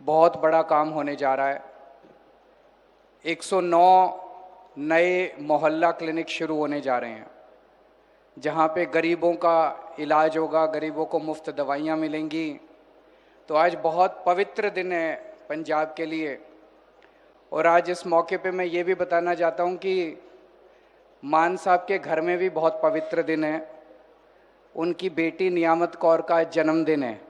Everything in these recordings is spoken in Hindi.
बहुत बड़ा काम होने जा रहा है। 109 नए मोहल्ला क्लिनिक शुरू होने जा रहे हैं, जहां पे गरीबों का इलाज होगा, गरीबों को मुफ्त दवाइयां मिलेंगी। तो आज बहुत पवित्र दिन है पंजाब के लिए। और आज इस मौके पे मैं ये भी बताना चाहता हूं कि मान साहब के घर में भी बहुत पवित्र दिन है। उनकी बेटी नियामत कौर का जन्मदिन है।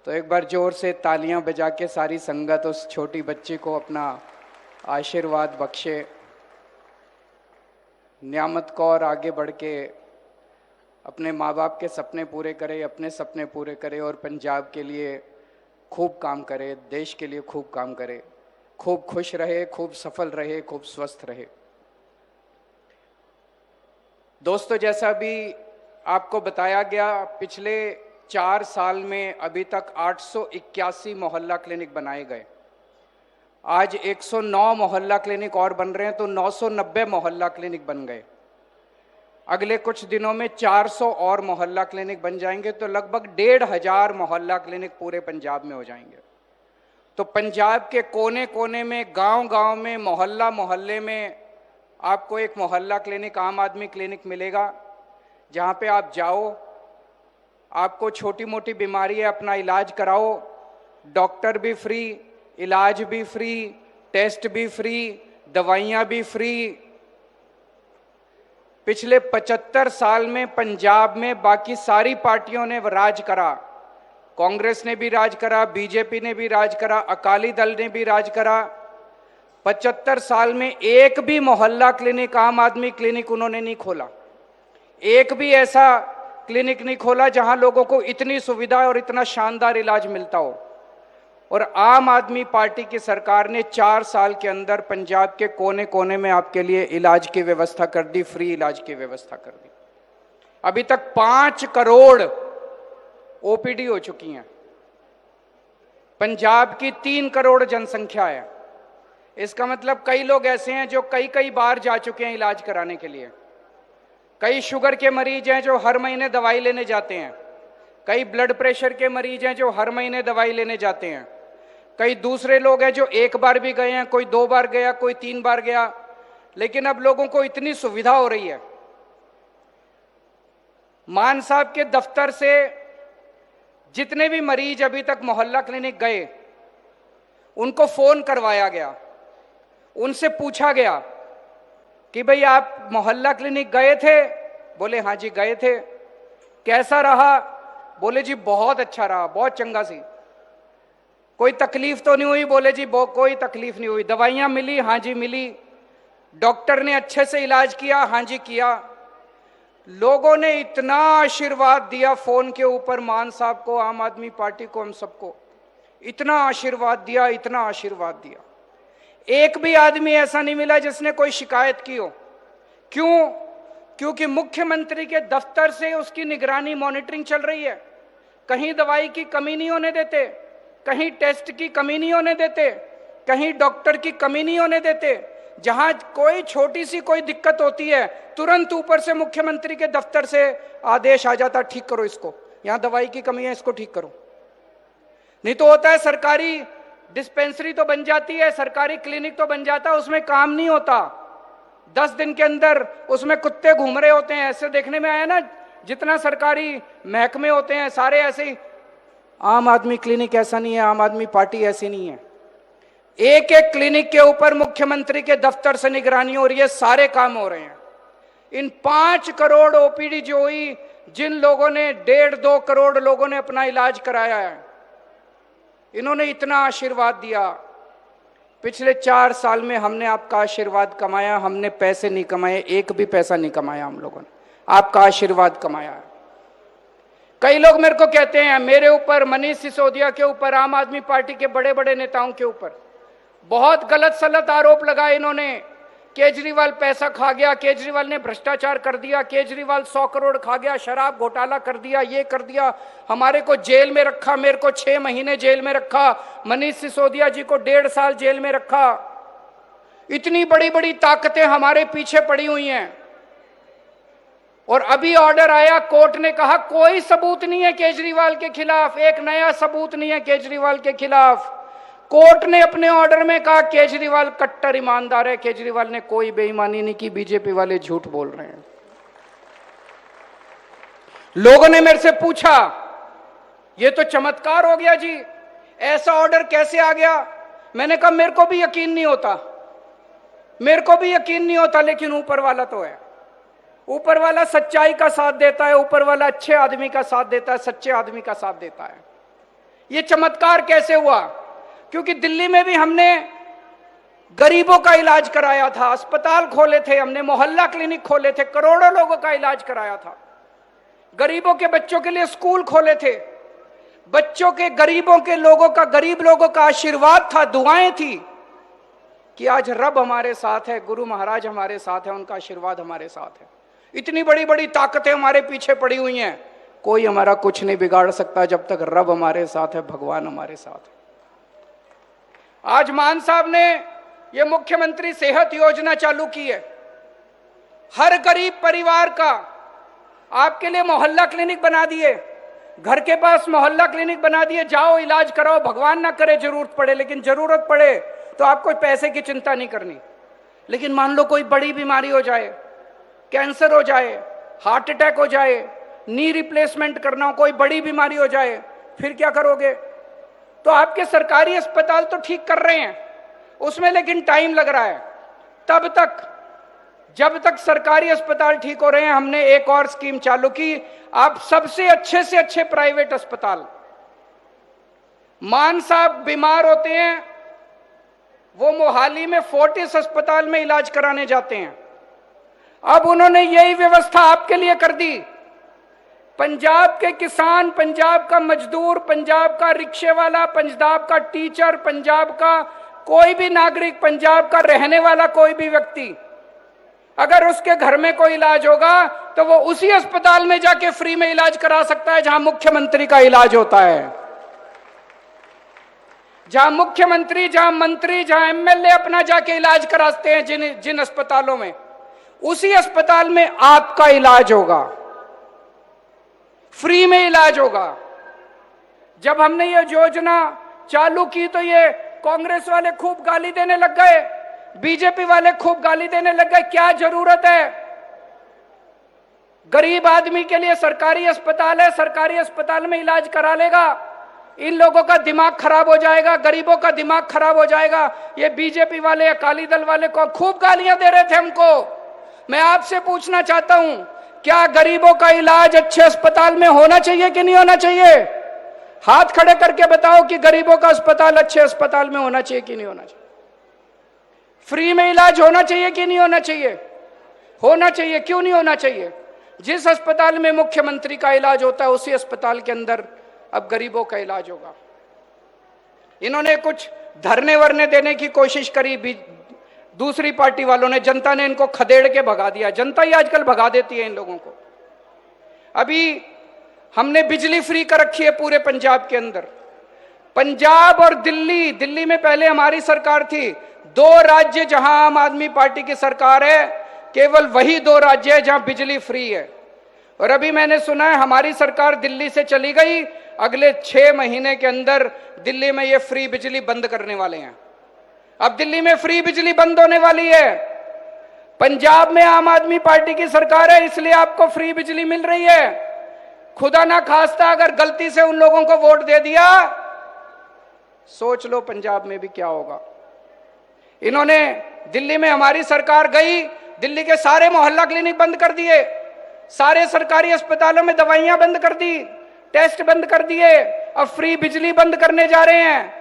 तो एक बार जोर से तालियां बजा के सारी संगत उस छोटी बच्ची को अपना आशीर्वाद बख्शे। नियामत कौर आगे बढ़ के अपने माँ बाप के सपने पूरे करे, अपने सपने पूरे करे और पंजाब के लिए खूब काम करे, देश के लिए खूब काम करे, खूब खुश रहे, खूब सफल रहे, खूब स्वस्थ रहे। दोस्तों, जैसा भी आपको बताया गया, पिछले 4 साल में अभी तक 881 मोहल्ला क्लिनिक बनाए गए। आज 109 मोहल्ला क्लिनिक और बन रहे हैं, तो 990 मोहल्ला क्लिनिक बन गए। अगले कुछ दिनों में 400 और मोहल्ला क्लिनिक बन जाएंगे, तो लगभग 1500 मोहल्ला क्लिनिक पूरे पंजाब में हो जाएंगे। तो पंजाब के कोने कोने में, गांव-गांव में, मोहल्ला मोहल्ले में आपको एक मोहल्ला क्लिनिक, आम आदमी क्लिनिक मिलेगा, जहां पे आप जाओ, आपको छोटी मोटी बीमारी है, अपना इलाज कराओ, डॉक्टर भी फ्री, इलाज भी फ्री, टेस्ट भी फ्री, दवाइयां भी फ्री। पिछले 75 साल में पंजाब में बाकी सारी पार्टियों ने राज करा। कांग्रेस ने भी राज करा, बीजेपी ने भी राज करा, अकाली दल ने भी राज करा। 75 साल में एक भी मोहल्ला क्लिनिक, आम आदमी क्लिनिक उन्होंने नहीं खोला। एक भी ऐसा क्लिनिक नहीं खोला जहां लोगों को इतनी सुविधा और इतना शानदार इलाज मिलता हो। और आम आदमी पार्टी की सरकार ने 4 साल के अंदर पंजाब के कोने कोने में आपके लिए इलाज की व्यवस्था कर दी, फ्री इलाज की व्यवस्था कर दी। अभी तक 5 करोड़ ओपीडी हो चुकी हैं। पंजाब की 3 करोड़ जनसंख्या है। इसका मतलब कई लोग ऐसे हैं जो कई कई बार जा चुके हैं इलाज कराने के लिए। कई शुगर के मरीज हैं जो हर महीने दवाई लेने जाते हैं। कई ब्लड प्रेशर के मरीज हैं जो हर महीने दवाई लेने जाते हैं। कई दूसरे लोग हैं जो एक बार भी गए हैं, कोई 2 बार गया, कोई 3 बार गया। लेकिन अब लोगों को इतनी सुविधा हो रही है। मान साहब के दफ्तर से जितने भी मरीज अभी तक मोहल्ला क्लिनिक गए, उनको फोन करवाया गया, उनसे पूछा गया कि भाई आप मोहल्ला क्लिनिक गए थे? बोले हाँ जी गए थे। कैसा रहा? बोले जी बहुत अच्छा रहा, बहुत चंगा सी। कोई तकलीफ तो नहीं हुई? बोले जी कोई तकलीफ नहीं हुई। दवाइयां मिली? हाँ जी मिली। डॉक्टर ने अच्छे से इलाज किया? हाँ जी किया। लोगों ने इतना आशीर्वाद दिया फोन के ऊपर मान साहब को, आम आदमी पार्टी को, हम सबको इतना आशीर्वाद दिया, इतना आशीर्वाद दिया। एक भी आदमी ऐसा नहीं मिला जिसने कोई शिकायत की हो। क्यों? क्योंकि मुख्यमंत्री के दफ्तर से उसकी निगरानी, मॉनिटरिंग चल रही है। कहीं दवाई की कमी नहीं होने देते, कहीं टेस्ट की कमी नहीं होने देते, कहीं डॉक्टर की कमी नहीं होने देते। जहां कोई छोटी सी कोई दिक्कत होती है, तुरंत ऊपर से मुख्यमंत्री के दफ्तर से आदेश आ जाता, ठीक करो इसको, यहां दवाई की कमी है, इसको ठीक करो। नहीं तो होता है सरकारी डिस्पेंसरी तो बन जाती है, सरकारी क्लिनिक तो बन जाता है, उसमें काम नहीं होता। 10 दिन के अंदर उसमें कुत्ते घूम रहे होते हैं। ऐसे देखने में आया ना, जितना सरकारी महकमे होते हैं सारे ऐसे ही। आम आदमी क्लिनिक ऐसा नहीं है, आम आदमी पार्टी ऐसी नहीं है। एक एक क्लिनिक के ऊपर मुख्यमंत्री के दफ्तर से निगरानी हो रही है, सारे काम हो रहे हैं। इन 5 करोड़ ओपीडी जो हुई, जिन लोगों ने 1.5-2 करोड़ लोगों ने अपना इलाज कराया है, इन्होंने इतना आशीर्वाद दिया। पिछले 4 साल में हमने आपका आशीर्वाद कमाया, हमने पैसे नहीं कमाए, एक भी पैसा नहीं कमाया हम लोगों ने, आपका आशीर्वाद कमाया है। कई लोग मेरे को कहते हैं, मेरे ऊपर, मनीष सिसोदिया के ऊपर, आम आदमी पार्टी के बड़े बड़े नेताओं के ऊपर बहुत गलत सलत आरोप लगाए इन्होंने। केजरीवाल पैसा खा गया, केजरीवाल ने भ्रष्टाचार कर दिया, केजरीवाल 100 करोड़ खा गया, शराब घोटाला कर दिया, ये कर दिया, हमारे को जेल में रखा, मेरे को 6 महीने जेल में रखा, मनीष सिसोदिया जी को 1.5 साल जेल में रखा। इतनी बड़ी बड़ी ताकतें हमारे पीछे पड़ी हुई हैं, और अभी ऑर्डर आया, कोर्ट ने कहा कोई सबूत नहीं है केजरीवाल के खिलाफ, एक नया सबूत नहीं है केजरीवाल के खिलाफ। कोर्ट ने अपने ऑर्डर में कहा केजरीवाल कट्टर ईमानदार है, केजरीवाल ने कोई बेईमानी नहीं की, बीजेपी वाले झूठ बोल रहे हैं। लोगों ने मेरे से पूछा ये तो चमत्कार हो गया जी, ऐसा ऑर्डर कैसे आ गया? मैंने कहा मेरे को भी यकीन नहीं होता, मेरे को भी यकीन नहीं होता, लेकिन ऊपर वाला तो है। ऊपर वाला सच्चाई का साथ देता है, ऊपर वाला अच्छे आदमी का साथ देता है, सच्चे आदमी का साथ देता है। ये चमत्कार कैसे हुआ? क्योंकि दिल्ली में भी हमने गरीबों का इलाज कराया था, अस्पताल खोले थे, हमने मोहल्ला क्लिनिक खोले थे, करोड़ों लोगों का इलाज कराया था। गरीबों के बच्चों के लिए स्कूल खोले थे, बच्चों के, गरीबों के लोगों का, गरीब लोगों का आशीर्वाद था, दुआएं थी कि आज रब हमारे साथ है, गुरु महाराज हमारे साथ है, उनका आशीर्वाद हमारे साथ है। इतनी बड़ी बड़ी ताकतें हमारे पीछे पड़ी हुई हैं, कोई हमारा कुछ नहीं बिगाड़ सकता जब तक रब हमारे साथ है, भगवान हमारे साथ है। आज मान साहब ने यह मुख्यमंत्री सेहत योजना चालू की है। हर गरीब परिवार का आपके लिए मोहल्ला क्लिनिक बना दिए, घर के पास मोहल्ला क्लिनिक बना दिए, जाओ इलाज कराओ, भगवान ना करे जरूरत पड़े, लेकिन जरूरत पड़े तो आपको पैसे की चिंता नहीं करनी। लेकिन मान लो कोई बड़ी बीमारी हो जाए, कैंसर हो जाए, हार्ट अटैक हो जाए, नी रिप्लेसमेंट करना हो, कोई बड़ी बीमारी हो जाए, फिर क्या करोगे? तो आपके सरकारी अस्पताल तो ठीक कर रहे हैं उसमें, लेकिन टाइम लग रहा है। तब तक, जब तक सरकारी अस्पताल ठीक हो रहे हैं, हमने एक और स्कीम चालू की, आप सबसे अच्छे से अच्छे प्राइवेट अस्पताल। मान साहब बीमार होते हैं, वो मोहाली में फोर्टिस अस्पताल में इलाज कराने जाते हैं। अब उन्होंने यही व्यवस्था आपके लिए कर दी। पंजाब के किसान, पंजाब का मजदूर, पंजाब का रिक्शे वाला, पंजाब का टीचर, पंजाब का कोई भी नागरिक, पंजाब का रहने वाला कोई भी व्यक्ति, अगर उसके घर में कोई इलाज होगा तो वो उसी अस्पताल में जाके फ्री में इलाज करा सकता है जहां मुख्यमंत्री का इलाज होता है। जहां मुख्यमंत्री, जहां मंत्री, जहां एमएलए अपना जाके इलाज कराते हैं, जिन अस्पतालों में, उसी अस्पताल में आपका इलाज होगा, फ्री में इलाज होगा। जब हमने ये योजना चालू की तो ये कांग्रेस वाले खूब गाली देने लग गए, बीजेपी वाले खूब गाली देने लग गए, क्या जरूरत है? गरीब आदमी के लिए सरकारी अस्पताल है, सरकारी अस्पताल में इलाज करा लेगा, इन लोगों का दिमाग खराब हो जाएगा, गरीबों का दिमाग खराब हो जाएगा। ये बीजेपी वाले, अकाली दल वाले को खूब गालियां दे रहे थे हमको। मैं आपसे पूछना चाहता हूं, क्या गरीबों का इलाज अच्छे अस्पताल में होना चाहिए कि नहीं होना चाहिए? हाथ खड़े करके बताओ कि गरीबों का अस्पताल अच्छे अस्पताल में होना चाहिए कि नहीं होना चाहिए? फ्री में इलाज होना चाहिए कि नहीं होना चाहिए? होना चाहिए। क्यों नहीं होना चाहिए? जिस अस्पताल में मुख्यमंत्री का इलाज होता है उसी अस्पताल के अंदर अब गरीबों का इलाज होगा। इन्होंने कुछ धरने वरने देने की कोशिश करी, दूसरी पार्टी वालों ने, जनता ने इनको खदेड़ के भगा दिया। जनता ही आजकल भगा देती है इन लोगों को। अभी हमने बिजली फ्री कर रखी है पूरे पंजाब के अंदर। पंजाब और दिल्ली, दिल्ली में पहले हमारी सरकार थी, 2 राज्य जहां आम आदमी पार्टी की सरकार है, केवल वही 2 राज्य है जहां बिजली फ्री है। और अभी मैंने सुना है हमारी सरकार दिल्ली से चली गई, अगले 6 महीने के अंदर दिल्ली में ये फ्री बिजली बंद करने वाले हैं। अब दिल्ली में फ्री बिजली बंद होने वाली है। पंजाब में आम आदमी पार्टी की सरकार है, इसलिए आपको फ्री बिजली मिल रही है। खुदा ना खास्ता अगर गलती से उन लोगों को वोट दे दिया, सोच लो पंजाब में भी क्या होगा। इन्होंने, दिल्ली में हमारी सरकार गई, दिल्ली के सारे मोहल्ला क्लिनिक बंद कर दिए, सारे सरकारी अस्पतालों में दवाइयां बंद कर दी, टेस्ट बंद कर दिए, अब फ्री बिजली बंद करने जा रहे हैं।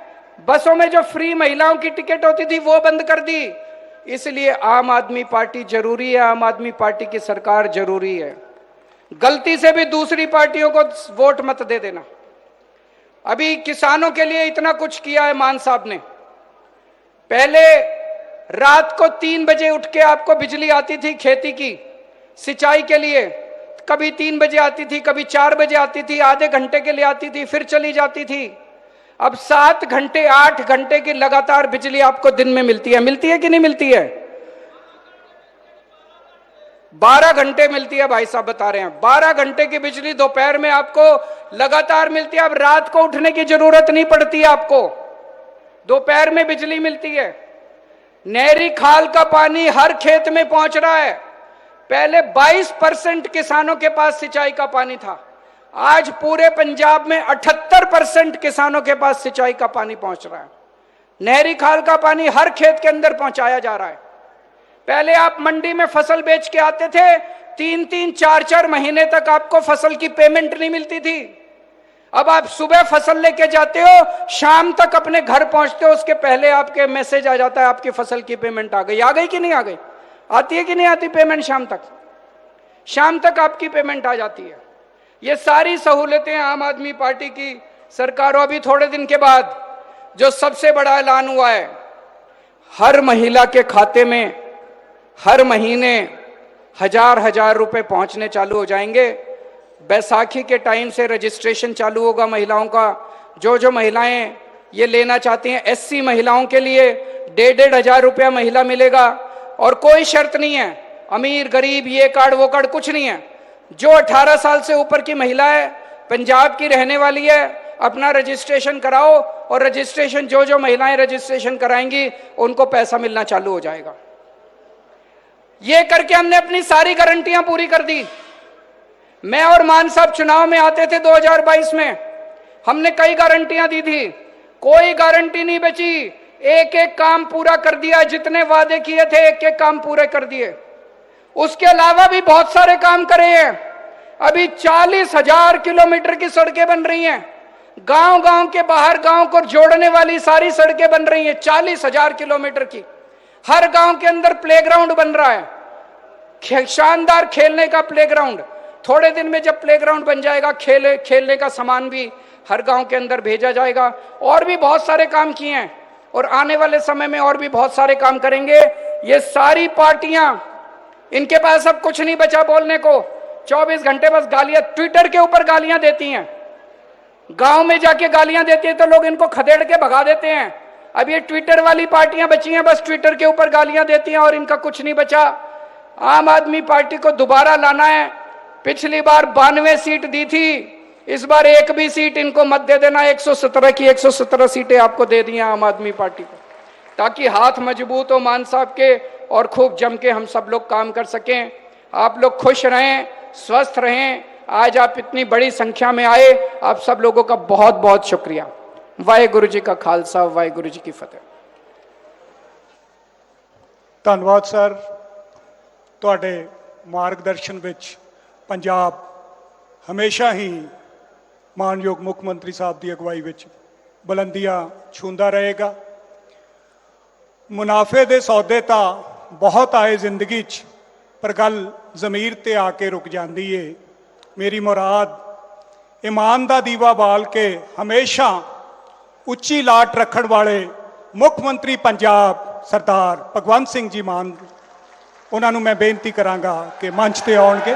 बसों में जो फ्री महिलाओं की टिकट होती थी वो बंद कर दी। इसलिए आम आदमी पार्टी जरूरी है, आम आदमी पार्टी की सरकार जरूरी है। गलती से भी दूसरी पार्टियों को वोट मत दे देना। अभी किसानों के लिए इतना कुछ किया है मान साहब ने। पहले रात को 3 बजे उठ के आपको बिजली आती थी खेती की सिंचाई के लिए, कभी 3 बजे आती थी, कभी 4 बजे आती थी, आधे घंटे के लिए आती थी, फिर चली जाती थी। अब 7 घंटे 8 घंटे की लगातार बिजली आपको दिन में मिलती है। मिलती है कि नहीं मिलती है? 12 घंटे मिलती है भाई साहब, बता रहे हैं 12 घंटे की बिजली दोपहर में आपको लगातार मिलती है। अब रात को उठने की जरूरत नहीं पड़ती है आपको, दोपहर में बिजली मिलती है। नहरी खाल का पानी हर खेत में पहुंच रहा है। पहले 22% किसानों के पास सिंचाई का पानी था, आज पूरे पंजाब में 78% किसानों के पास सिंचाई का पानी पहुंच रहा है। नहरी खाल का पानी हर खेत के अंदर पहुंचाया जा रहा है। पहले आप मंडी में फसल बेच के आते थे, 3-3, 4-4 महीने तक आपको फसल की पेमेंट नहीं मिलती थी। अब आप सुबह फसल लेके जाते हो, शाम तक अपने घर पहुंचते हो, उसके पहले आपके मैसेज आ जाता है आपकी फसल की पेमेंट आ गई कि नहीं आ गई? आती है कि नहीं आती पेमेंट? शाम तक आपकी पेमेंट आ जाती है। ये सारी सहूलतें आम आदमी पार्टी की सरकारों, अभी थोड़े दिन के बाद जो सबसे बड़ा ऐलान हुआ है, हर महिला के खाते में हर महीने 1000 रुपए पहुंचने चालू हो जाएंगे। बैसाखी के टाइम से रजिस्ट्रेशन चालू होगा महिलाओं का। जो महिलाएं ये लेना चाहती हैं, SC महिलाओं के लिए 1,500 रुपया महिला मिलेगा, और कोई शर्त नहीं है अमीर गरीब ये कार्ड वो कार्ड कुछ नहीं है। जो 18 साल से ऊपर की महिला है, पंजाब की रहने वाली है, अपना रजिस्ट्रेशन कराओ, और रजिस्ट्रेशन जो महिलाएं रजिस्ट्रेशन कराएंगी उनको पैसा मिलना चालू हो जाएगा। ये करके हमने अपनी सारी गारंटियां पूरी कर दी। मैं और मान साहब चुनाव में आते थे 2022 में, हमने कई गारंटियां दी थी, कोई गारंटी नहीं बची। एक एक काम पूरा कर दिया, जितने वादे किए थे एक एक काम पूरे कर दिए। उसके अलावा भी बहुत सारे काम करे हैं। अभी 40,000 किलोमीटर की सड़कें बन रही हैं, गांव गांव के बाहर गांव को जोड़ने वाली सारी सड़कें बन रही हैं 40,000 किलोमीटर की। हर गांव के अंदर प्लेग्राउंड बन रहा है, शानदार खेलने का प्लेग्राउंड। थोड़े दिन में जब प्लेग्राउंड बन जाएगा, खेलने का सामान भी हर गांव के अंदर भेजा जाएगा। और भी बहुत सारे काम किए हैं, और आने वाले समय में और भी बहुत सारे काम करेंगे। ये सारी पार्टियां, इनके पास अब कुछ नहीं बचा बोलने को, 24 घंटे बस गालियां, ट्विटर के ऊपर गालियां देती हैं। गांव में जाके गालियां देती है तो लोग इनको खदेड़ के भगा देते हैं। अब ये ट्विटर वाली पार्टियां बची हैं, बस ट्विटर के ऊपर गालियां देती हैं और इनका कुछ नहीं बचा। आम आदमी पार्टी को दोबारा लाना है। पिछली बार 92 सीट दी थी, इस बार एक भी सीट इनको मत दे देना। 117 की 117 सीटें आपको दे दी हैं आम आदमी पार्टी को, ताकि हाथ मजबूत हो मान साहब के, और खूब जम के हम सब लोग काम कर सकें। आप लोग खुश रहें, स्वस्थ रहें। आज आप इतनी बड़ी संख्या में आए, आप सब लोगों का बहुत बहुत शुक्रिया। वाहेगुरु जी का खालसा, वाहेगुरु जी की फतेह। धन्यवाद सर, ਤੁਹਾਡੇ मार्गदर्शन ਵਿੱਚ पंजाब हमेशा ही मानयोग मुख मंत्री साहब की अगवाई ਵਿੱਚ बुलंदियां छूंदा रहेगा। मुनाफे दे सौदे ਤਾਂ बहुत आए जिंदगी 'ਚ, पर गल ज़मीर ते आके रुक जाती है। मेरी मुराद ईमान दा दीवा बाल के हमेशा उच्ची लाट रखण वाले मुख मंत्री पंजाब सरदार भगवंत सिंह जी मान, उन्होंने मैं बेनती करांगा कि मंच ते आउणगे।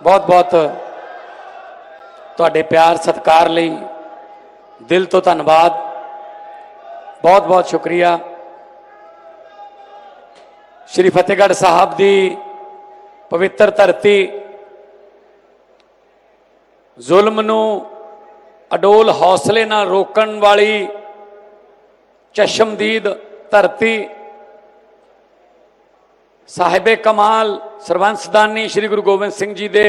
बहुत बहुत तुहाडे प्यार सत्कार लई दिल तो धन्यवाद, बहुत बहुत शुक्रिया। श्री फतेहगढ़ साहब की पवित्र धरती, जुल्म नूं अडोल हौसले नाल रोकण वाली चशमदीद धरती, साहिबे कमाल सरबंसदानी श्री गुरु गोबिंद सिंह जी दे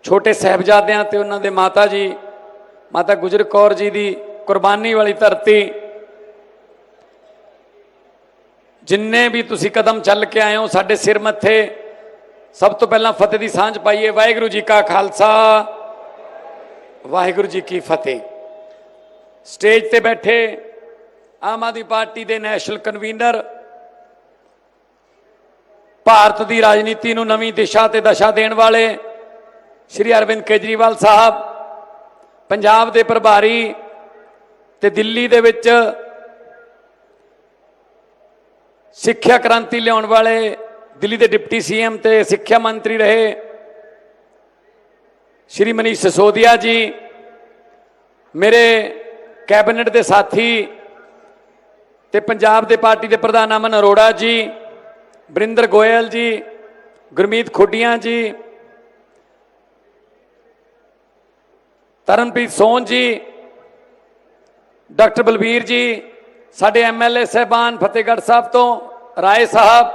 छोटे साहिबजादियां ते उन्हां दे माता जी माता गुजर कौर जी दी कुर्बानी वाली धरती, जिन्ने भी तुसी कदम चल के आए हो साडे सिर मत्थे, सब तो पहला फतेह की सांझ पाइए। वाहिगुरू जी का खालसा, वाहिगुरू जी की फतेह। स्टेज ते बैठे आम आदमी पार्टी के नैशनल कन्वीनर, भारत की राजनीति नूं नवीं दिशा ते दशा देण वाले श्री अरविंद केजरीवाल साहब, पंजाब के प्रभारी ते दिल्ली दे विच सिक्ख्या क्रांति लियाउण वाले दिल्ली के डिप्टी CM ते सिक्ख्या मंत्री रहे श्री मनीष सिसोदिया जी, मेरे कैबिनेट के साथी ते पंजाब के पार्टी के प्रधान अमन अरोड़ा जी, वरिंदर गोयल जी, गुरमीत खुडिया जी, तरनप्रीत सोन जी, डॉक्टर बलबीर जी, साडे MLA साहबान फतेहगढ़ साहब तो, राय साहब,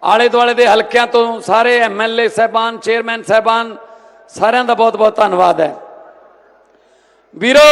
आले दुआले के हल्कों तो सारे MLA साहबान, चेयरमैन साहबान, सारिਆਂ ਦਾ बहुत बहुत धन्यवाद है। वीरो